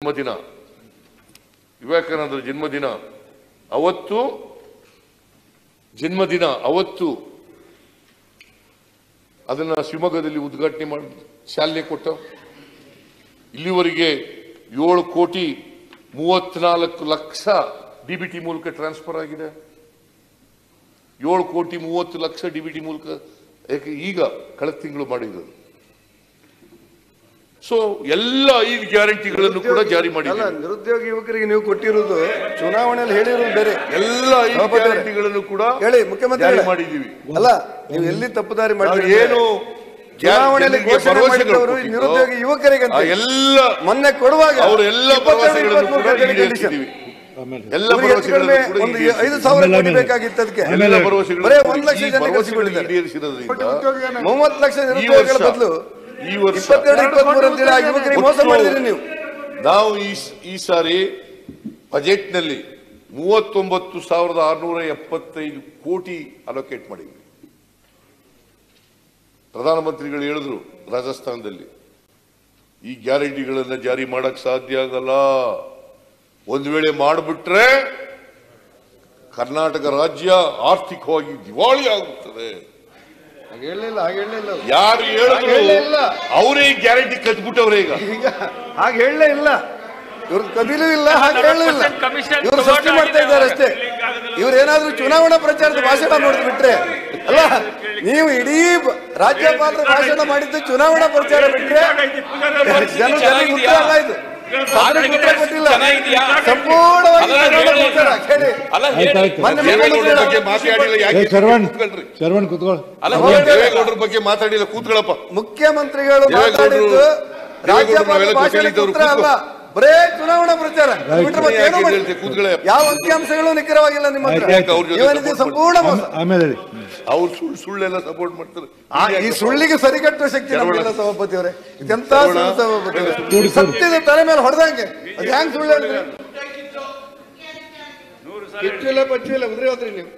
ಜನ್ಮದಿನ, ವಿವೇಕಾನಂದರ ಜನ್ಮದಿನ ಅವತ್ತು ಅದನ್ನ ಶಿವಮೊಗ್ಗದಲ್ಲಿ ಉದ್ಘಾಟನೆ ಮಾಡಿ ಚಾಲನೆ ಕೊಟ್ಟ. ಇಲ್ಲಿವರೆಗೆ 7,34,00,000 ಡಿಬಿಟಿ ಮೂಲಕ ಟ್ರಾನ್ಸ್ಫರ್ ಆಗಿದೆ. 7,30,00,000 ಡಿಬಿಟಿ ಮೂಲಕ ಈಗ ಕಳೆದ ತಿಂಗಳು ಮಾಡಿದ್ರು. ಸೊ ಎಲ್ಲ 5 ಗ್ಯಾರಂಟಿಗಳನ್ನು ಕೂಡ ಜಾರಿ ಮಾಡಿದ್ದಾರೆ. ನಿರುದ್ಯೋಗ ಯುವಕರಿಗೆ ನೀವು ಕೊಟ್ಟಿರುವುದು ಚುನಾವಣೆಯಲ್ಲಿ ಹೇಳಿರುವುದು ಬೇರೆ. ಎಲ್ಲ 5 ಗ್ಯಾರಂಟಿಗಳನ್ನು ಕೂಡ ಹೇಳಿ ಮುಖ್ಯಮಂತ್ರಿ ಜಾರಿ ಮಾಡಿದ್ದೀವಿ. ಅಲ್ಲ, ನೀವು ಎಲ್ಲಿ ತಪ್ಪುದಾರಿ ಮಾಡಿದ್ರಿ? ಏನು ಚುನಾವಣೆಯಲ್ಲಿ ಘೋಷಣೆ ಮಾಡಿದವರು ನಿರುದ್ಯೋಗ ಯುವಕರಿಗೆ ಎಲ್ಲ ಮೊನ್ನೆ ಕೊಡುವಾಗ ಅವರೆಲ್ಲ ಭರವಸೆಗಳನ್ನು ಕೂಡ ಈಡೇರಿಸಿದ್ದೀವಿ. ಎಲ್ಲ ಭರವಸೆಗಳನ್ನು ಕೂಡ 5,000 ಕೋಟಿ ಬೇಕಾಗಿತ್ತು. ಅದಕ್ಕೆ ಎಲ್ಲ ಭರವಸೆಗಳು ಬರೀ 1 ಲಕ್ಷ ಜನರಿಗೆ ಈಡೇರಿಸಿರೋದ್ರಿಂದ 30 ಲಕ್ಷ ನಿರುದ್ಯೋಗಿಗಳ ಬದಲು ಈ ವರ್ಷ 22-23 ಅಂತ ಯುವಕರಿಗೆ ಮೋಸ ಮಾಡಿದ್ರಿ ನೀವು. ನಾವು ಈ ಸಾರಿ ಬಜೆಟ್ನಲ್ಲಿ 39,675 ಕೋಟಿ ಅಲೋಕೇಟ್ ಮಾಡಿದ್ವಿ. ಪ್ರಧಾನಮಂತ್ರಿಗಳು ಹೇಳಿದ್ರು ರಾಜಸ್ಥಾನದಲ್ಲಿ ಈ ಗ್ಯಾರಂಟಿಗಳನ್ನು ಜಾರಿ ಮಾಡಕ್ ಸಾಧ್ಯ ಆಗಲ್ಲ, ಒಂದು ವೇಳೆ ಮಾಡಿಬಿಟ್ರೆ ಕರ್ನಾಟಕ ರಾಜ್ಯ ಆರ್ಥಿಕವಾಗಿ ದಿವಾಳಿ ಆಗುತ್ತದೆ. ಯಾರು ಹೇಳಿದ್ರು ಅವರೇ ಗ್ಯಾರಂಟಿ ಕದ್ಬಿಟ್ಟವ್ರೆ. ಈಗ ಹಾಗೆ ಹೇಳಲೇ ಇಲ್ಲ, ಇವ್ರ ಕದಿಲೂ ಇಲ್ಲ, ಹಾಗೆ ಹೇಳಲೂ ಇಲ್ಲ. ಇವ್ರು ಸೃಷ್ಟಿ ಮಾಡ್ತಾ ಇದ್ದಾರೆ ಅಷ್ಟೇ. ಇವ್ರೇನಾದ್ರೂ ಚುನಾವಣಾ ಪ್ರಚಾರದ ಭಾಷಣ ನೋಡಿದ್ ಬಿಟ್ರೆ ಅಲ್ಲ, ನೀವು ಇಡೀ ರಾಜ್ಯಪಾಲರ ಭಾಷಣ ಮಾಡಿದ್ದು ಚುನಾವಣಾ ಪ್ರಚಾರ ಬಿಟ್ರೆ ಜನರಿಗೆ ಉತ್ತರ ಅಲ್ಲ. ಇದು ಕೊಟ್ಟಿಲ್ಲ, ಸಂಪೂರ್ಣವಾಗಿ ದೇವೇಗೌಡರ ಬಗ್ಗೆ ಮಾತಾಡಿಲ್ಲ. ಕೂತ್ಕೊಳ್ಳಪ್ಪ. ಮುಖ್ಯಮಂತ್ರಿಗಳು ಮಾತಾಡಿದ್ದು ರಾಜ್ಯಪಾಲರ ಭಾಷಣಕ್ಕೆ ಉತ್ತರ ಅಲ್ಲ, ಬರೇ ಚುನಾವಣಾ ಪ್ರಚಾರ. ಯಾವ ಅಂಕಿಅಂಶಗಳು ನಿಖರವಾಗಿಲ್ಲ ನಿಮ್ಮ ಹತ್ರ. ಸಂಪೂರ್ಣ ಅವ್ರು ಸುಳ್ಳೆಲ್ಲ ಸಪೋರ್ಟ್ ಮಾಡ್ತಾರೆ. ಈ ಸುಳ್ಳಿಗೆ ಸರಿಗಟ್ಟುವ ಶಕ್ತಿ ನಮಗೆಲ್ಲ ಸಭಾಪತಿ ಅವರೇ. ಇದೆಂತ ಸಭಾಪತಿ ಅವರೇ, ಸತ್ಯದ ತಲೆ ಮೇಲೆ ಹೊಡೆದಂಗೆ ಅದು ಹ್ಯಾಂಗ್ ಸುಳ್ಳು ಹೇಳಿದ್ರಿ? ಕಿಚ್ಚಿಲ್ಲ ಪಚ್ಚಿಲ್ಲ ಉದ್ರಿ ಹೋದ್ರಿ ನೀವು.